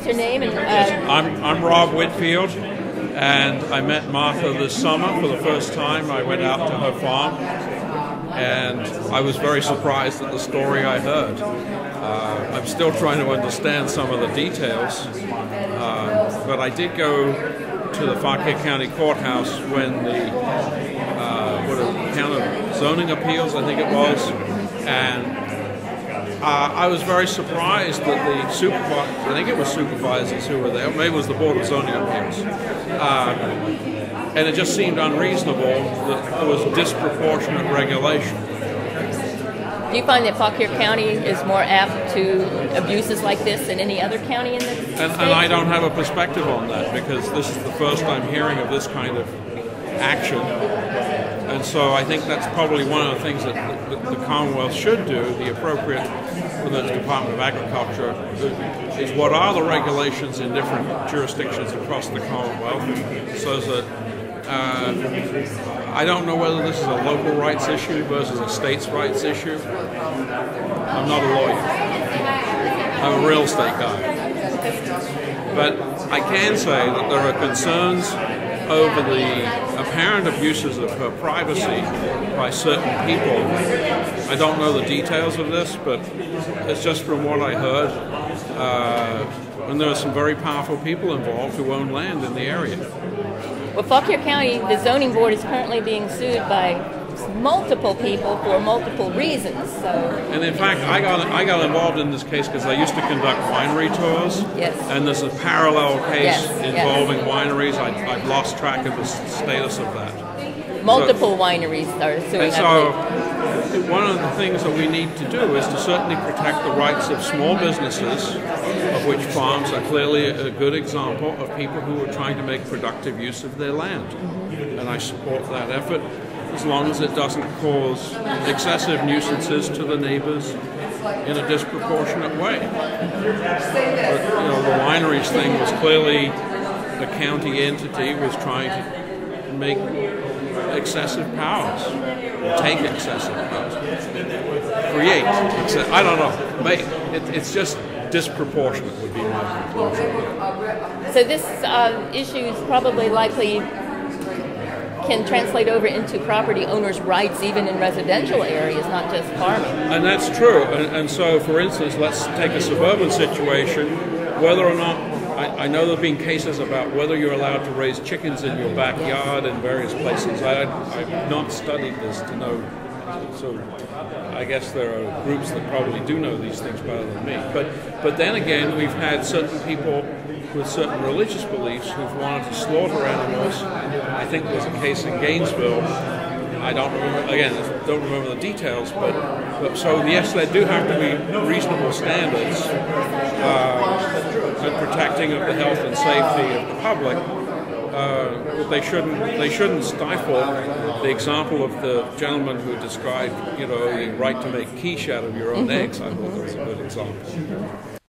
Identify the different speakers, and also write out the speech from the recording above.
Speaker 1: your name? And
Speaker 2: I'm Rob Whitfield, and I met Martha this summer for the first time. I went out to her farm, and I was very surprised at the story I heard. I'm still trying to understand some of the details, but I did go to the Fauquier County Courthouse when the zoning appeals, I think it was, and I was very surprised that the I think it was supervisors who were there, maybe it was the Board of Zoning Appeals, and it just seemed unreasonable that there was disproportionate regulation.
Speaker 1: Do you find that Fauquier County is more apt to abuses like this than any other county in the state?
Speaker 2: And I don't have a perspective on that because this is the first I'm hearing of this kind of action. And so I think that's probably one of the things that the Commonwealth should do, the appropriate for the Department of Agriculture, is what are the regulations in different jurisdictions across the Commonwealth, so that I don't know whether this is a local rights issue versus a state's rights issue. I'm not a lawyer. I'm a real estate guy. But I can say that there are concerns over the apparent abuses of her privacy by certain people. I don't know the details of this, but it's just from what I heard. And there are some very powerful people involved who own land in the area.
Speaker 1: Well, Fauquier County, the zoning board is currently being sued by multiple people for multiple reasons. So,
Speaker 2: and in fact, I got involved in this case because I used to conduct winery tours.
Speaker 1: Yes.
Speaker 2: And there's a parallel case involving
Speaker 1: yes.
Speaker 2: wineries. I've lost track of the status of that.
Speaker 1: Multiple wineries are suing.
Speaker 2: And so, one of the things that we need to do is to certainly protect the rights of small businesses, of which farms are clearly a good example of people who are trying to make productive use of their land. And I support that effort, as long as it doesn't cause excessive nuisances to the neighbors in a disproportionate way. But, the wineries thing was clearly the county entity was trying to make excessive powers, take excessive powers, create, I don't know, it's just disproportionate would be my conclusion.
Speaker 1: So this issue is probably likely can translate over into property owners' rights even in residential areas, not just farming.
Speaker 2: And that's true. And so, for instance, let's take a suburban situation, whether or not, I know there have been cases about whether you're allowed to raise chickens in your backyard in various places. I've not studied this to know, so I guess there are groups that probably do know these things better than me. But then again, we've had certain people with certain religious beliefs who've wanted to slaughter animals. I think there's a case in Gainesville. I don't remember the details, but so yes, there do have to be reasonable standards in protecting of the health and safety of the public. But they shouldn't stifle the example of the gentleman who described, the right to make quiche out of your own eggs. I thought that was a good example.